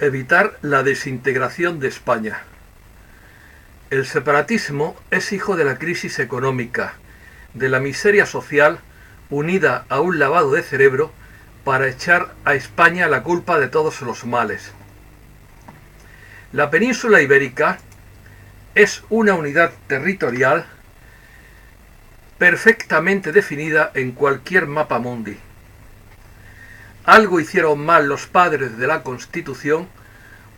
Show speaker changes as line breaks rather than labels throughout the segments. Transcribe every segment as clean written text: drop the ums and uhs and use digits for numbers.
Evitar la desintegración de España. El separatismo es hijo de la crisis económica, de la miseria social, unida a un lavado de cerebro para echar a España la culpa de todos los males. La península ibérica es una unidad territorial perfectamente definida en cualquier mapa mundi. Algo hicieron mal los padres de la Constitución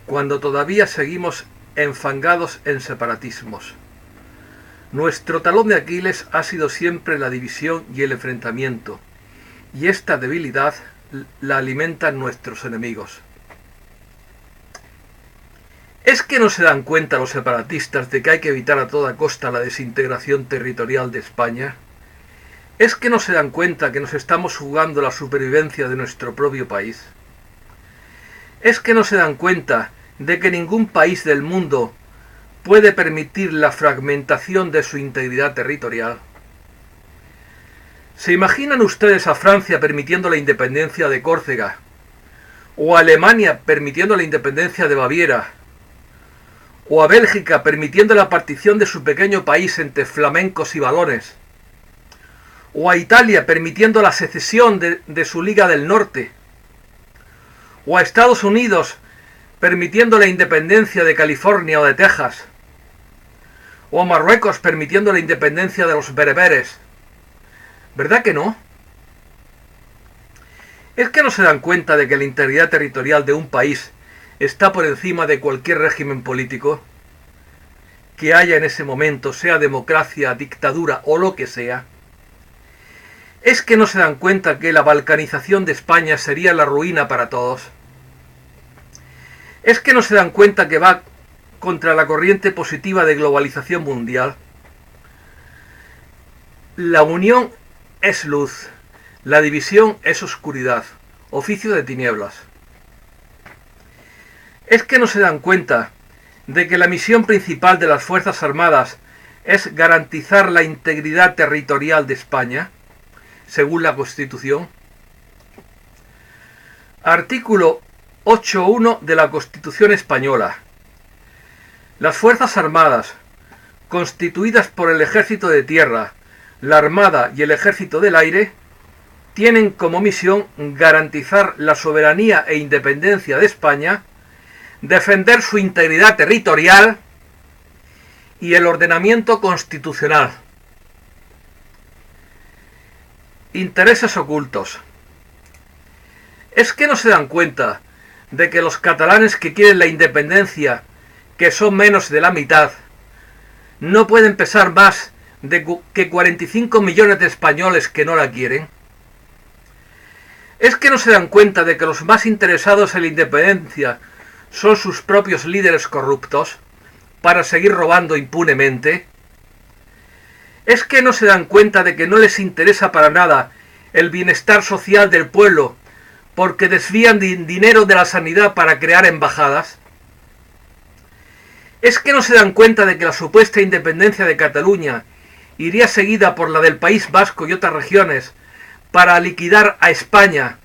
cuando todavía seguimos enfangados en separatismos. Nuestro talón de Aquiles ha sido siempre la división y el enfrentamiento, y esta debilidad la alimentan nuestros enemigos. ¿Es que no se dan cuenta los separatistas de que hay que evitar a toda costa la desintegración territorial de España? ¿Es que no se dan cuenta que nos estamos jugando la supervivencia de nuestro propio país? ¿Es que no se dan cuenta de que ningún país del mundo puede permitir la fragmentación de su integridad territorial? ¿Se imaginan ustedes a Francia permitiendo la independencia de Córcega? ¿O a Alemania permitiendo la independencia de Baviera? ¿O a Bélgica permitiendo la partición de su pequeño país entre flamencos y valones? ¿O a Italia permitiendo la secesión de su Liga del Norte? ¿O a Estados Unidos permitiendo la independencia de California o de Texas? ¿O a Marruecos permitiendo la independencia de los bereberes? ¿Verdad que no? ¿Es que no se dan cuenta de que la integridad territorial de un país está por encima de cualquier régimen político que haya en ese momento, sea democracia, dictadura o lo que sea? ¿Es que no se dan cuenta que la balcanización de España sería la ruina para todos? ¿Es que no se dan cuenta que va contra la corriente positiva de globalización mundial? La unión es luz, la división es oscuridad, oficio de tinieblas. ¿Es que no se dan cuenta de que la misión principal de las Fuerzas Armadas es garantizar la integridad territorial de España, según la Constitución? Artículo 8.1 de la Constitución Española. Las Fuerzas Armadas, constituidas por el Ejército de Tierra, la Armada y el Ejército del Aire, tienen como misión garantizar la soberanía e independencia de España, defender su integridad territorial y el ordenamiento constitucional. Intereses ocultos. ¿Es que no se dan cuenta de que los catalanes que quieren la independencia, que son menos de la mitad, no pueden pesar más que 45 millones de españoles que no la quieren? ¿Es que no se dan cuenta de que los más interesados en la independencia son sus propios líderes corruptos para seguir robando impunemente? ¿Es que no se dan cuenta de que no les interesa para nada el bienestar social del pueblo porque desvían dinero de la sanidad para crear embajadas? ¿Es que no se dan cuenta de que la supuesta independencia de Cataluña iría seguida por la del País Vasco y otras regiones para liquidar a España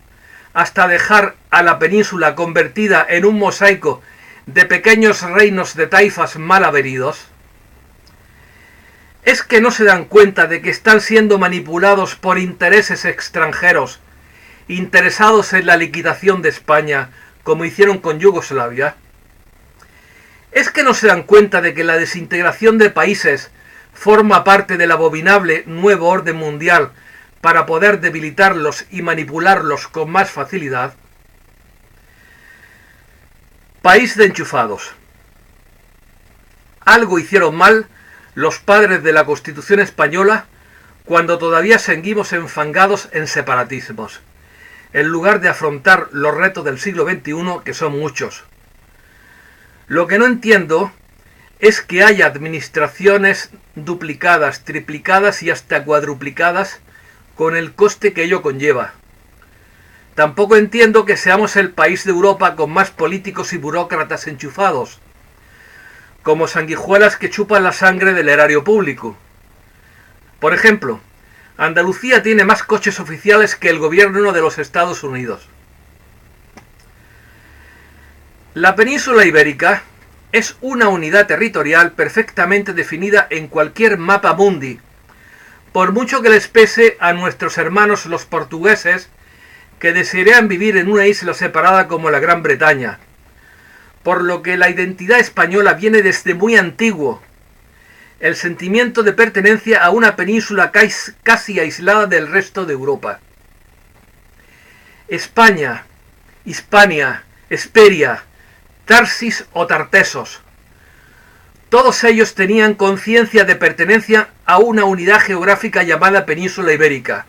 hasta dejar a la península convertida en un mosaico de pequeños reinos de taifas mal avenidos? ¿Es que no se dan cuenta de que están siendo manipulados por intereses extranjeros, interesados en la liquidación de España, como hicieron con Yugoslavia? ¿Es que no se dan cuenta de que la desintegración de países forma parte del abominable nuevo orden mundial para poder debilitarlos y manipularlos con más facilidad? País de enchufados. Algo hicieron mal los padres de la Constitución española cuando todavía seguimos enfangados en separatismos, en lugar de afrontar los retos del siglo XXI, que son muchos. Lo que no entiendo es que haya administraciones duplicadas, triplicadas y hasta cuadruplicadas con el coste que ello conlleva. Tampoco entiendo que seamos el país de Europa con más políticos y burócratas enchufados, como sanguijuelas que chupan la sangre del erario público. Por ejemplo, Andalucía tiene más coches oficiales que el gobierno de los Estados Unidos. La península ibérica es una unidad territorial perfectamente definida en cualquier mapa mundi, por mucho que les pese a nuestros hermanos los portugueses, que desearían vivir en una isla separada como la Gran Bretaña, por lo que la identidad española viene desde muy antiguo, el sentimiento de pertenencia a una península casi aislada del resto de Europa. España, Hispania, Hesperia, Tarsis o Tartesos. Todos ellos tenían conciencia de pertenencia a una unidad geográfica llamada Península Ibérica,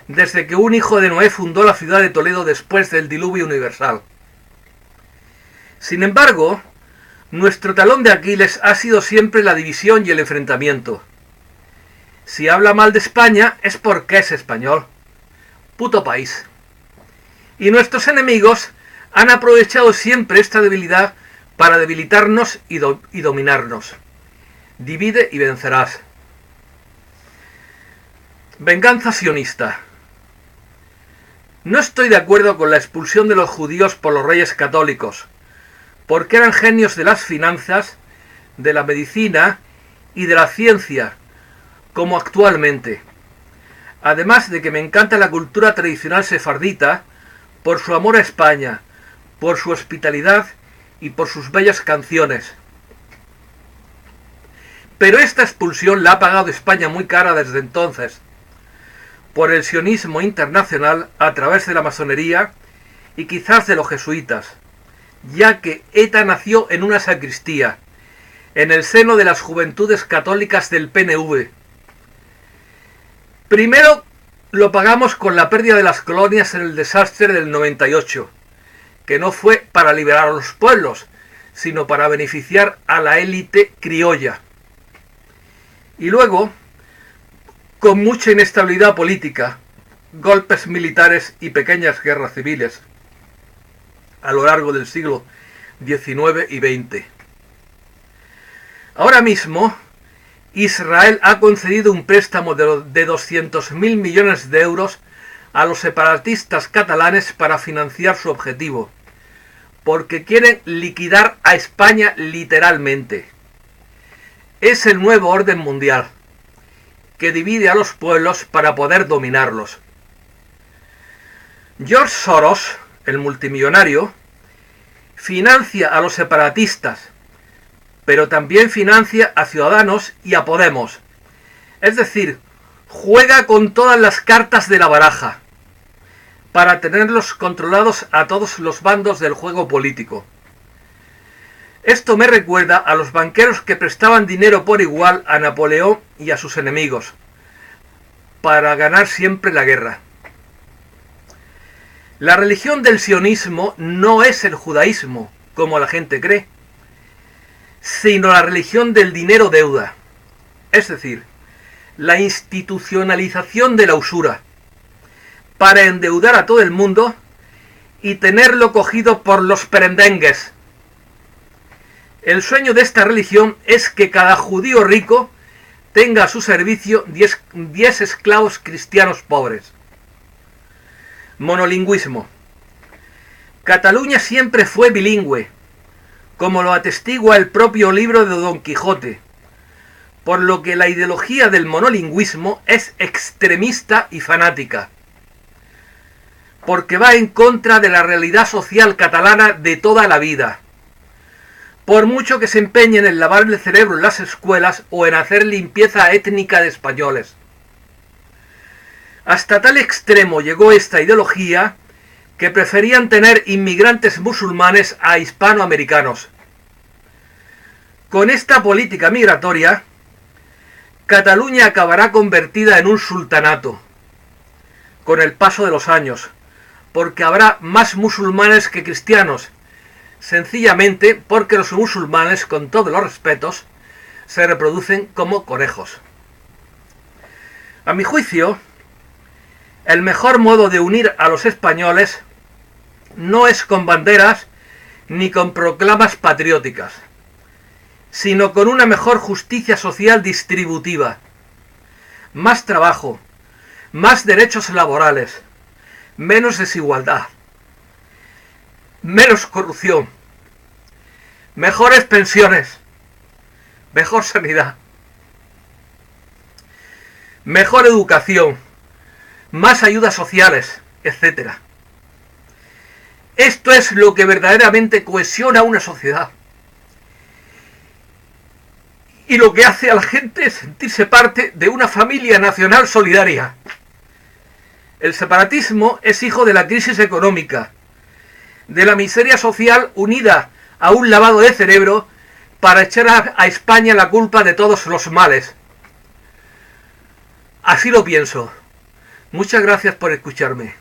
desde que un hijo de Noé fundó la ciudad de Toledo después del diluvio universal. Sin embargo, nuestro talón de Aquiles ha sido siempre la división y el enfrentamiento. Si habla mal de España es porque es español. Puto país. Y nuestros enemigos han aprovechado siempre esta debilidad para debilitarnos y dominarnos. Divide y vencerás. Venganza sionista. No estoy de acuerdo con la expulsión de los judíos por los reyes católicos, porque eran genios de las finanzas, de la medicina y de la ciencia, como actualmente. Además de que me encanta la cultura tradicional sefardita, por su amor a España, por su hospitalidad y por sus bellas canciones. Pero esta expulsión la ha pagado España muy cara desde entonces, por el sionismo internacional a través de la masonería y quizás de los jesuitas, ya que ETA nació en una sacristía, en el seno de las juventudes católicas del PNV. Primero lo pagamos con la pérdida de las colonias en el desastre del 98, que no fue para liberar a los pueblos, sino para beneficiar a la élite criolla. Y luego, con mucha inestabilidad política, golpes militares y pequeñas guerras civiles a lo largo del siglo XIX y XX. Ahora mismo, Israel ha concedido un préstamo de 200.000 millones de euros a los separatistas catalanes para financiar su objetivo, porque quieren liquidar a España literalmente. Es el nuevo orden mundial, que divide a los pueblos para poder dominarlos. George Soros, el multimillonario, financia a los separatistas, pero también financia a Ciudadanos y a Podemos. Es decir, juega con todas las cartas de la baraja, para tenerlos controlados a todos los bandos del juego político. Esto me recuerda a los banqueros que prestaban dinero por igual a Napoleón y a sus enemigos, para ganar siempre la guerra. La religión del sionismo no es el judaísmo, como la gente cree, sino la religión del dinero-deuda, es decir, la institucionalización de la usura, para endeudar a todo el mundo y tenerlo cogido por los perendengues. El sueño de esta religión es que cada judío rico tenga a su servicio 10 esclavos cristianos pobres. Monolingüismo. Cataluña siempre fue bilingüe, como lo atestigua el propio libro de Don Quijote, por lo que la ideología del monolingüismo es extremista y fanática, porque va en contra de la realidad social catalana de toda la vida, por mucho que se empeñen en lavar el cerebro en las escuelas o en hacer limpieza étnica de españoles. Hasta tal extremo llegó esta ideología que preferían tener inmigrantes musulmanes a hispanoamericanos. Con esta política migratoria, Cataluña acabará convertida en un sultanato, con el paso de los años, porque habrá más musulmanes que cristianos, sencillamente porque los musulmanes, con todos los respetos, se reproducen como conejos. A mi juicio, el mejor modo de unir a los españoles no es con banderas ni con proclamas patrióticas, sino con una mejor justicia social distributiva, más trabajo, más derechos laborales, menos desigualdad. menos corrupción, mejores pensiones, mejor sanidad, mejor educación, más ayudas sociales, etc. Esto es lo que verdaderamente cohesiona una sociedad y lo que hace a la gente sentirse parte de una familia nacional solidaria. El separatismo es hijo de la crisis económica, de la miseria social unida a un lavado de cerebro para echar a España la culpa de todos los males. Así lo pienso. Muchas gracias por escucharme.